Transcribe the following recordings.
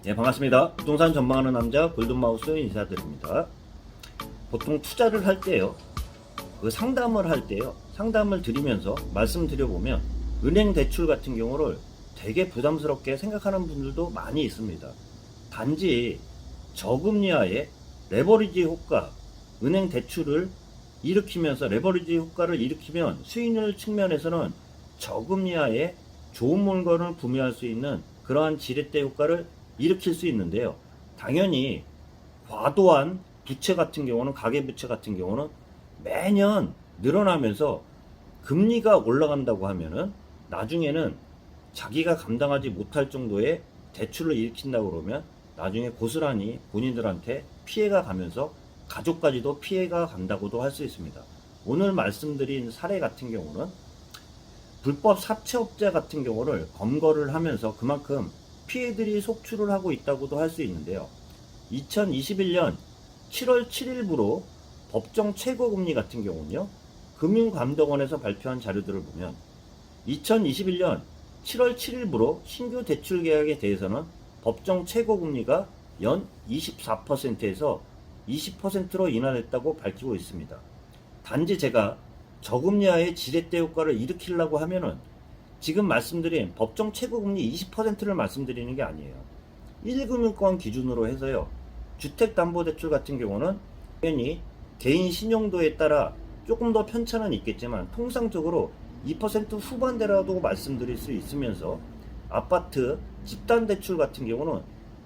네, 반갑습니다. 부동산 전망하는 남자 골든마우스 인사드립니다. 보통 투자를 할 때요, 상담을 할 때요, 상담을 드리면서 말씀드려보면 은행 대출 같은 경우를 되게 부담스럽게 생각하는 분들도 많이 있습니다. 단지 저금리하에 레버리지 효과, 은행 대출을 일으키면서 레버리지 효과를 일으키면 수익률 측면에서는 저금리하에 좋은 물건을 구매할 수 있는 그러한 지렛대 효과를 일으킬 수 있는데요. 당연히 과도한 부채 같은 경우는, 가계부채 같은 경우는 매년 늘어나면서 금리가 올라간다고 하면은 나중에는 자기가 감당하지 못할 정도의 대출을 일으킨다고 그러면 나중에 고스란히 본인들한테 피해가 가면서 가족까지도 피해가 간다고도 할 수 있습니다. 오늘 말씀드린 사례 같은 경우는 불법 사채업자 같은 경우를 검거를 하면서 그만큼 피해들이 속출을 하고 있다고도 할 수 있는데요. 2021년 7월 7일부로 법정 최고금리 같은 경우는요, 금융감독원에서 발표한 자료들을 보면 2021년 7월 7일부로 신규 대출 계약에 대해서는 법정 최고금리가 연 24%에서 20%로 인하됐다고 밝히고 있습니다. 단지 제가 저금리하의 지렛대 효과를 일으키려고 하면은 지금 말씀드린 법정 최고금리 20%를 말씀드리는 게 아니에요. 1금융권 기준으로 해서요, 주택담보대출 같은 경우는 당연히 개인 신용도에 따라 조금 더 편차는 있겠지만 통상적으로 2% 후반대라도 말씀드릴 수 있으면서 아파트 집단대출 같은 경우는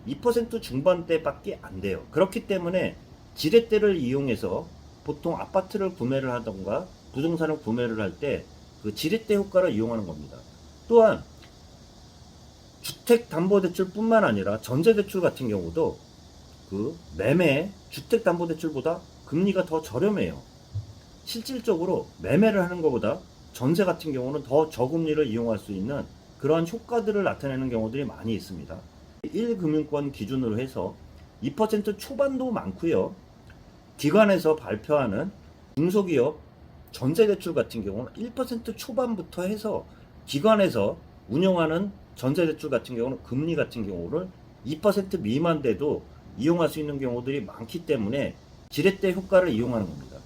2% 중반대밖에 안 돼요. 그렇기 때문에 지렛대를 이용해서 보통 아파트를 구매를 하던가 부동산을 구매를 할 때 그 지렛대 효과를 이용하는 겁니다. 또한 주택담보대출뿐만 아니라 전세대출 같은 경우도 그 매매 주택담보대출보다 금리가 더 저렴해요. 실질적으로 매매를 하는 것보다 전세 같은 경우는 더 저금리를 이용할 수 있는 그러한 효과들을 나타내는 경우들이 많이 있습니다. 1금융권 기준으로 해서 2% 초반도 많고요. 기관에서 발표하는 중소기업 전세대출 같은 경우는 1% 초반부터 해서 기관에서 운영하는 전세대출 같은 경우는 금리 같은 경우를 2% 미만돼도 이용할 수 있는 경우들이 많기 때문에 지렛대 효과를 이용하는 겁니다.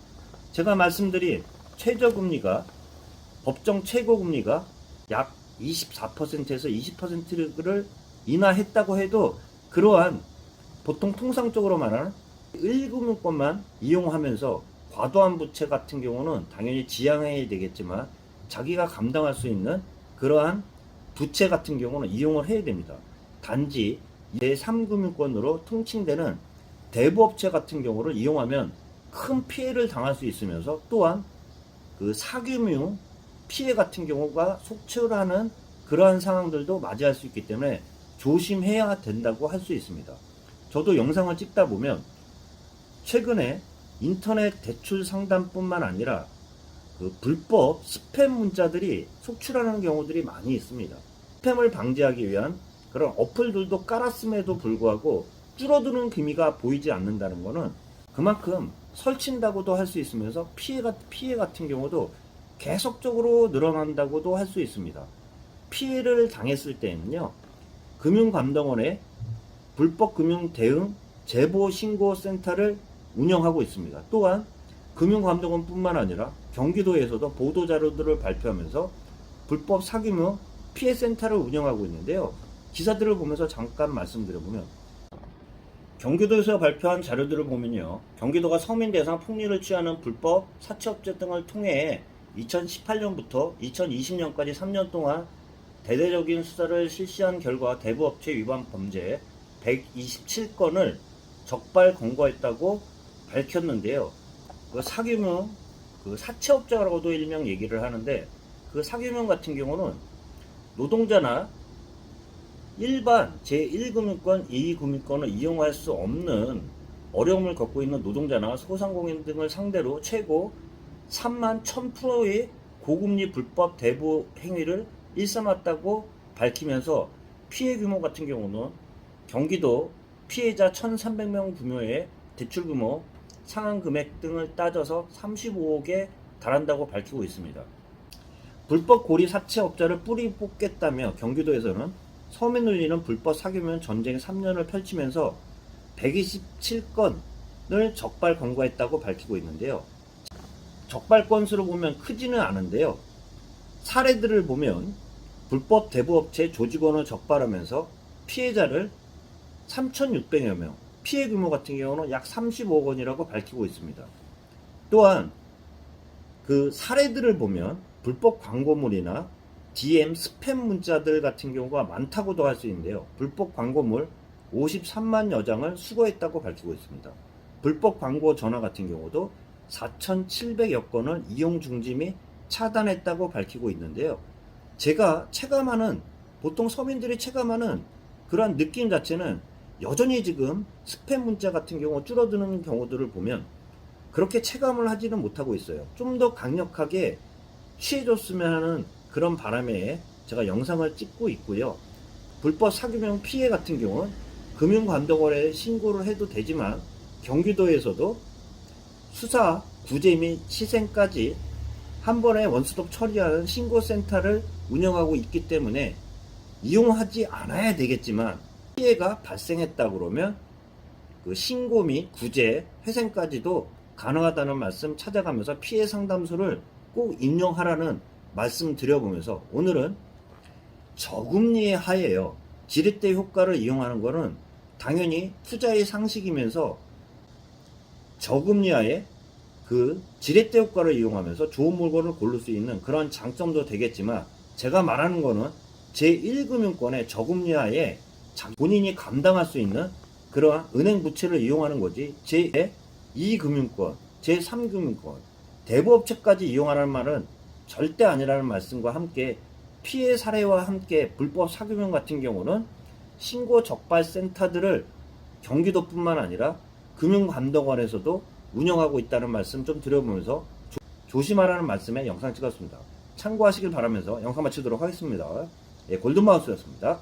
제가 말씀드린 최저금리가 법정 최고금리가 약 24%에서 20%를 인하했다고 해도 그러한 보통 통상적으로 말하는 1금융권만 이용하면서 과도한 부채 같은 경우는 당연히 지양해야 되겠지만 자기가 감당할 수 있는 그러한 부채 같은 경우는 이용을 해야 됩니다. 단지 제3금융권으로 통칭되는 대부업체 같은 경우를 이용하면 큰 피해를 당할 수 있으면서 또한 그 사금융 피해 같은 경우가 속출하는 그러한 상황들도 맞이할 수 있기 때문에 조심해야 된다고 할 수 있습니다. 저도 영상을 찍다 보면 최근에 인터넷 대출 상담뿐만 아니라 그 불법 스팸 문자들이 속출하는 경우들이 많이 있습니다. 스팸을 방지하기 위한 그런 어플들도 깔았음에도 불구하고 줄어드는 기미가 보이지 않는다는 것은 그만큼 설친다고도 할 수 있으면서 피해 같은 경우도 계속적으로 늘어난다고도 할 수 있습니다. 피해를 당했을 때는요, 금융감독원의 불법 금융 대응 제보 신고 센터를 운영하고 있습니다. 또한 금융감독원뿐만 아니라 경기도에서도 보도자료들을 발표하면서 불법 사기금 피해센터를 운영하고 있는데요. 기사들을 보면서 잠깐 말씀드려보면 경기도에서 발표한 자료들을 보면요, 경기도가 서민 대상 폭리를 취하는 불법 사채업체 등을 통해 2018년부터 2020년까지 3년 동안 대대적인 수사를 실시한 결과 대부업체 위반 범죄 127건을 적발 검거했다고 밝혔는데요. 그 사규명, 그 사채업자라고도 일명 얘기를 하는데 그 사규명 같은 경우는 노동자나 일반 제1금융권, 2금융권을 이용할 수 없는 어려움을 겪고 있는 노동자나 소상공인 등을 상대로 최고 3만 1000%의 고금리 불법 대부 행위를 일삼았다고 밝히면서 피해 규모 같은 경우는 경기도 피해자 1300명 규모의 대출 규모, 상환 금액 등을 따져서 35억에 달한다고 밝히고 있습니다. 불법 고리 사채업자를 뿌리 뽑겠다며 경기도에서는 서민 울리는 불법 사기명 전쟁 3년을 펼치면서 127건을 적발 검거했다고 밝히고 있는데요. 적발 건수로 보면 크지는 않은데요. 사례들을 보면 불법 대부업체 조직원을 적발하면서 피해자를 3,600여 명, 피해 규모 같은 경우는 약 35억 원이라고 밝히고 있습니다. 또한 그 사례들을 보면 불법 광고물이나 DM 스팸 문자들 같은 경우가 많다고도 할 수 있는데요. 불법 광고물 53만여 장을 수거했다고 밝히고 있습니다. 불법 광고 전화 같은 경우도 4,700여 건을 이용 중지 및 차단했다고 밝히고 있는데요. 제가 체감하는, 보통 서민들이 체감하는 그러한 느낌 자체는 여전히 지금 스팸 문자 같은 경우 줄어드는 경우들을 보면 그렇게 체감을 하지는 못하고 있어요. 좀 더 강력하게 취해줬으면 하는 그런 바람에 제가 영상을 찍고 있고요. 불법 사기명 피해 같은 경우는 금융감독원에 신고를 해도 되지만 경기도에서도 수사, 구제 및 시생까지 한 번에 원스톱 처리하는 신고센터를 운영하고 있기 때문에 이용하지 않아야 되겠지만 피해가 발생했다 그러면 그 신고 및 구제, 회생까지도 가능하다는 말씀 찾아가면서 피해 상담소를 꼭 임용하라는 말씀 드려보면서 오늘은 저금리의 하에요. 지렛대 효과를 이용하는 것은 당연히 투자의 상식이면서 저금리 하에 그 지렛대 효과를 이용하면서 좋은 물건을 고를 수 있는 그런 장점도 되겠지만 제가 말하는 거는 제1금융권의 저금리 하에 본인이 감당할 수 있는 그러한 은행 부채를 이용하는 거지 제2금융권, 제3금융권, 대부업체까지 이용하라는 말은 절대 아니라는 말씀과 함께 피해 사례와 함께 불법 사기명 같은 경우는 신고 적발 센터들을 경기도뿐만 아니라 금융감독원에서도 운영하고 있다는 말씀 좀 드려보면서 조심하라는 말씀에 영상 찍었습니다. 참고하시길 바라면서 영상 마치도록 하겠습니다. 예, 골든마우스였습니다.